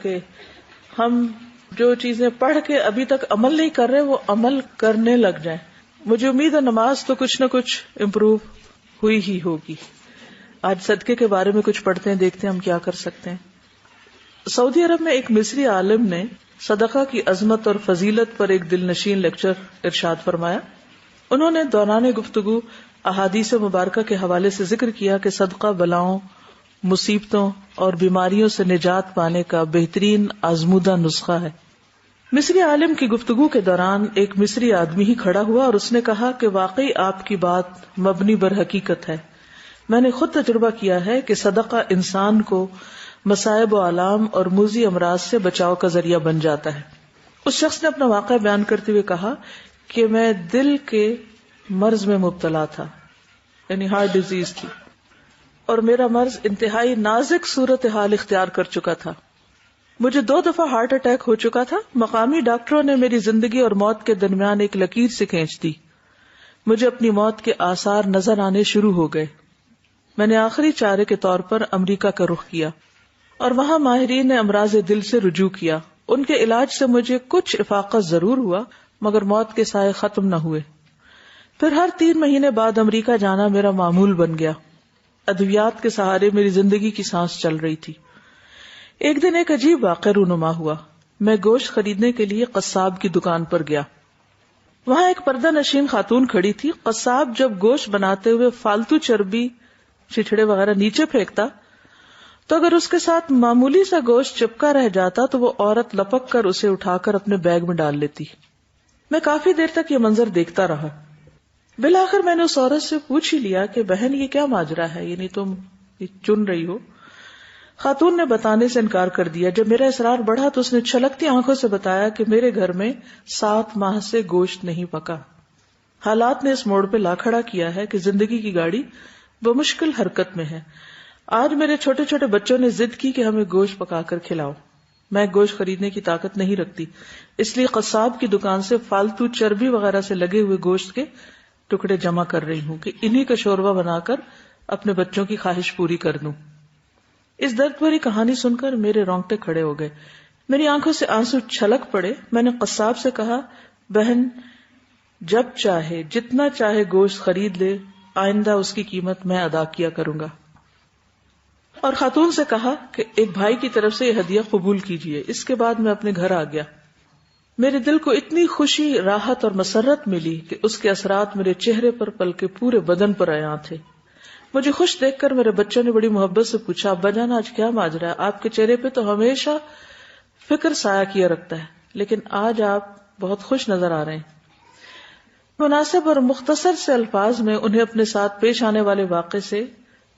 کہ ہم جو چیزیں پڑھ کے ابھی تک عمل نہیں کر رہے وہ عمل کرنے لگ جائیں. مجھے امید ہے نماز تو کچھ نہ کچھ امپروو ہوئی ہی ہوگی. آج صدقے کے بارے میں کچھ پڑھتے ہیں، دیکھتے ہیں ہم کیا کر سکتے ہیں. سعودی عرب میں ایک مصری عالم نے صدقہ کی عظمت اور فضیلت پر ایک دل نشین لیکچر ارشاد فرمایا. انہوں نے دوران گفتگو احادیث مبارکہ کے حوالے سے ذکر کیا کہ صدقہ بلاؤں، مصیبتوں اور بیماریوں سے نجات پانے کا بہترین آزمودہ نسخہ ہے. مصری عالم کی گفتگو کے دوران ایک مصری آدمی ہی کھڑا ہوا اور اس نے کہا کہ واقعی آپ کی بات مبنی بر حقیقت ہے. میں نے خود تجربہ کیا ہے کہ صدقہ انسان کو مصائب و آلام اور موذی امراض سے بچاؤ کا ذریعہ بن جاتا ہے. اس شخص نے اپنا واقعہ بیان کرتے ہوئے کہا کہ میں دل کے مرض میں مبتلا تھا، یعنی ہارٹ ڈیزیز تھی، اور میرا مرض انتہائی نازک صورتحال اختیار کر چکا تھا. مجھے 2 دفعہ ہارٹ اٹیک ہو چکا تھا. مقامی ڈاکٹروں نے میری زندگی اور موت کے درمیان ایک لکیر سے کھینچ دی. مجھے اپنی موت کے آثار نظر آنے شروع ہو گئے. میں نے آخری چارے کے طور پر امریکہ کا رخ کیا اور وہاں ماہرین نے امراض دل سے رجوع کیا. ان کے علاج سے مجھے کچھ افاقہ ضرور ہوا مگر موت کے سائے ختم نہ ہوئے. پھر ہر 3 مہینے بعد امریکہ جانا میرا معمول بن گیا. ادویات کے سہارے میری زندگی کی سانس چل رہی تھی. ایک دن ایک عجیب واقعہ رونما ہوا. میں گوشت خریدنے کے لیے قصاب کی دکان پر گیا. وہاں ایک پردہ نشین خاتون کھڑی تھی. قصاب جب گوشت بناتے ہوئے فالتو چربی، چچھڑے وغیرہ نیچے پھینکتا تو اگر اس کے ساتھ معمولی سا گوشت چپکا رہ جاتا تو وہ عورت لپک کر اسے اٹھا کر اپنے بیگ میں ڈال لیتی. میں کافی دیر تک یہ منظر دیکھتا رہا. بالآخر میں نے اس عورت سے پوچھ ہی لیا کہ بہن یہ کیا ماجرا ہے، یعنی تم یہ چن رہی ہو؟ خاتون نے بتانے سے انکار کر دیا. جب میرا اصرار بڑھا تو اس نے چھلکتی آنکھوں سے بتایا کہ میرے گھر میں 7 ماہ سے گوشت نہیں پکا. حالات نے اس موڑ پہ لا کھڑا کیا ہے کہ زندگی کی گاڑی بمشکل حرکت میں ہے. آج میرے چھوٹے چھوٹے بچوں نے ضد کی کہ ہمیں گوشت پکا کر کھلاؤ. میں گوشت خریدنے کی طاقت نہیں رکھتی، اس لیے قصاب کی دکان سے فالتو چربی وغیرہ سے لگے ہوئے گوشت کے ٹکڑے جمع کر رہی ہوں کہ انہی کا شوربہ بنا کر اپنے بچوں کی خواہش پوری کر دوں. اس درد بھری کہانی سن کر میرے رونگٹے کھڑے ہو گئے. میری آنکھوں سے آنسو چھلک پڑے. میں نے قصاب سے کہا بہن جب چاہے جتنا چاہے گوشت خرید لے، آئندہ اس کی قیمت میں ادا کیا کروں گا. اور خاتون سے کہا کہ ایک بھائی کی طرف سے یہ ہدیہ قبول کیجیے. اس کے بعد میں اپنے گھر آ گیا. میرے دل کو اتنی خوشی، راحت اور مسرت ملی کہ اس کے اثرات میرے چہرے پر بلکہ پورے بدن پر عیاں تھے. مجھے خوش دیکھ کر میرے بچوں نے بڑی محبت سے پوچھا ابا جان آج کیا ماجرا ہے؟ آپ کے چہرے پہ تو ہمیشہ فکر سایہ کیا رکھتا ہے، لیکن آج آپ بہت خوش نظر آ رہے ہیں. مناسب اور مختصر سے الفاظ میں انہیں اپنے ساتھ پیش آنے والے واقعے سے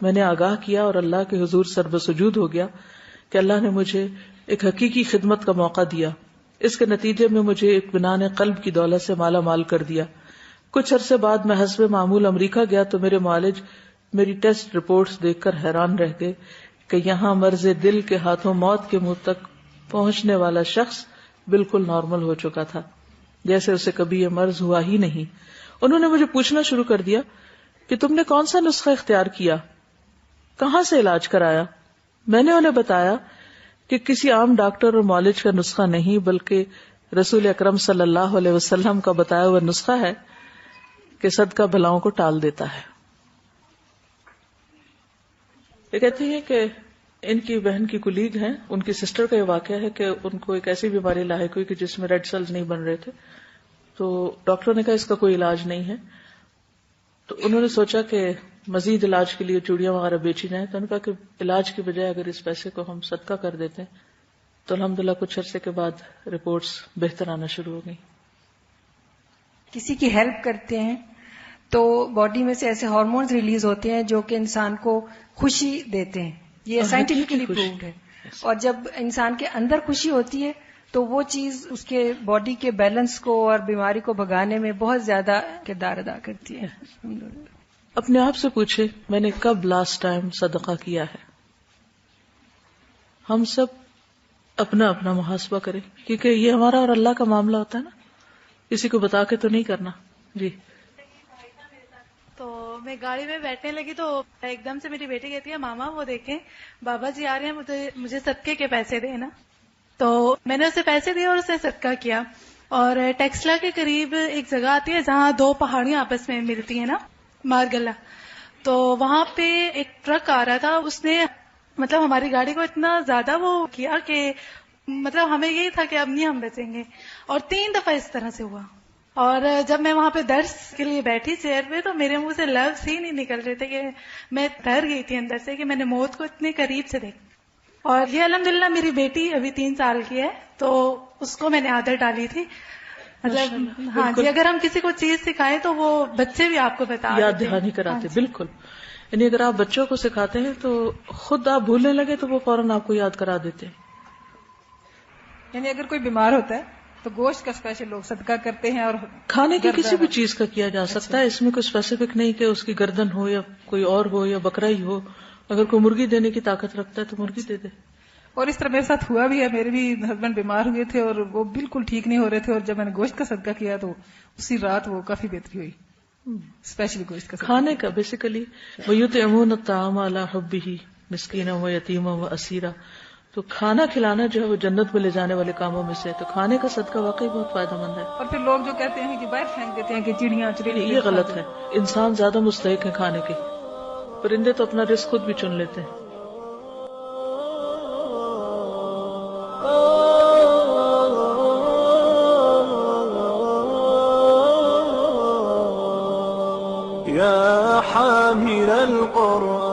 میں نے آگاہ کیا اور اللہ کے حضور سر بسجود ہو گیا کہ اللہ نے مجھے ایک حقیقی خدمت کا موقع دیا. اس کے نتیجے میں مجھے اطمینان قلب کی دولت سے مالا مال کر دیا. کچھ عرصے بعد میں حسب معمول امریکہ گیا تو میرے معالج میری ٹیسٹ رپورٹس دیکھ کر حیران رہ گئے کہ یہاں مرض دل کے ہاتھوں موت کے منہ تک پہنچنے والا شخص بالکل نارمل ہو چکا تھا، جیسے اسے کبھی یہ مرض ہوا ہی نہیں. انہوں نے مجھے پوچھنا شروع کر دیا کہ تم نے کون سا نسخہ اختیار کیا، کہاں سے علاج کرایا؟ میں نے انہیں بتایا کہ کسی عام ڈاکٹر اور معالج کا نسخہ نہیں بلکہ رسول اکرم صلی اللہ علیہ وسلم کا بتایا ہوا نسخہ ہے کہ صدقہ بلاؤں کو ٹال دیتا ہے. یہ کہتی ہیں کہ ان کی بہن کی کولیگ ہیں، ان کی سسٹر کا یہ واقعہ ہے کہ ان کو ایک ایسی بیماری لاحق ہوئی کہ جس میں ریڈ سیلز نہیں بن رہے تھے. تو ڈاکٹروں نے کہا اس کا کوئی علاج نہیں ہے. تو انہوں نے سوچا کہ مزید علاج کے لیے چوڑیاں وغیرہ بیچی جائیں. تو انہوں نے کہا کہ علاج کی بجائے اگر اس پیسے کو ہم صدقہ کر دیتے ہیں تو الحمدللہ کچھ عرصے کے بعد رپورٹس بہتر آنا شروع ہو گئی. کسی کی ہیلپ کرتے ہیں تو باڈی میں سے ایسے ہارمونز ریلیز ہوتے ہیں جو کہ انسان کو خوشی دیتے ہیں. یہ سائنٹیفکلی پرووڈ ہے. اور جب انسان کے اندر خوشی ہوتی ہے تو وہ چیز اس کے باڈی کے بیلنس کو اور بیماری کو بھگانے میں بہت زیادہ کردار ادا کرتی ہے. اپنے آپ سے پوچھے میں نے کب لاسٹ ٹائم صدقہ کیا ہے. ہم سب اپنا اپنا محاسبہ کریں کیونکہ یہ ہمارا اور اللہ کا معاملہ ہوتا ہے نا، کسی کو بتا کے تو نہیں کرنا. جی. تو میں گاڑی میں بیٹھنے لگی تو ایک دم سے میری بیٹی کہتی ہے ماما وہ دیکھیں بابا جی آ رہے ہیں، مجھے صدقے کے پیسے دینا. تو میں نے اسے پیسے دیے اور اسے صدقہ کیا. اور ٹیکسلا کے قریب ایک جگہ آتی ہے جہاں دو پہاڑیاں آپس میں ملتی ہیں نا، مارگلا. تو وہاں پہ ایک ٹرک آ رہا تھا، اس نے مطلب ہماری گاڑی کو اتنا زیادہ وہ کیا کہ مطلب ہمیں یہی تھا کہ اب نہیں ہم بچیں گے. اور 3 دفعہ اس طرح سے ہوا. اور جب میں وہاں پہ درس کے لیے بیٹھی چیئر پہ تو میرے منہ سے لفظ ہی نہیں نکل رہے تھے کہ میں ڈر گئی تھی اندر سے کہ میں نے موت کو اتنے قریب سے دیکھا. اور یہ الحمدللہ میری بیٹی ابھی 3 سال کی ہے تو اس کو میں نے عادت ڈالی تھی. مطلب ہاں جی، اگر ہم کسی کو چیز سکھائیں تو وہ بچے بھی آپ کو بتا یاد دہانی کراتے. بالکل، یعنی اگر آپ بچوں کو سکھاتے ہیں تو خود آپ بھولنے لگے تو وہ فوراً آپ کو یاد کرا دیتے ہیں. یعنی اگر کوئی بیمار ہوتا ہے تو گوشت کا اسپیشل لوگ صدقہ کرتے ہیں. اور کھانے کی کسی بھی چیز کا کیا جا سکتا ہے، اس میں کوئی اسپیسیفک نہیں کہ اس کی گردن ہو یا کوئی اور ہو یا بکرا ہی ہو. اگر کوئی مرغی دینے کی طاقت رکھتا ہے تو مرغی دے دے. اور اس طرح میرے ساتھ ہوا بھی ہے. میرے بھی ہسبینڈ بیمار ہوئے تھے اور وہ بالکل ٹھیک نہیں ہو رہے تھے، اور جب میں نے گوشت کا صدقہ کیا تو اسی رات وہ کافی بہتری ہوئی. اسپیشلی گوشت کا کھانے کا بیسیکلی وَيُطْعِمُونَ الطَّعَامَ عَلَىٰ حُبِّهِ مِسْكِينًا وَيَتِيمًا وَأَسِيرًا. تو کھانا کھلانا جو ہے وہ جنت میں لے جانے والے کاموں میں سے ہے. تو کھانے کا صدقہ واقعی بہت فائدہ مند ہے. اور پھر لوگ جو کہتے ہیں کہ باہر پھینک دیتے ہیں کہ چڑیاں یہ غلط ہے. انسان زیادہ مستحق ہے کھانے کے. پرندے تو اپنا رزق خود بھی چن لیتے ہیں. يا حامل القرآن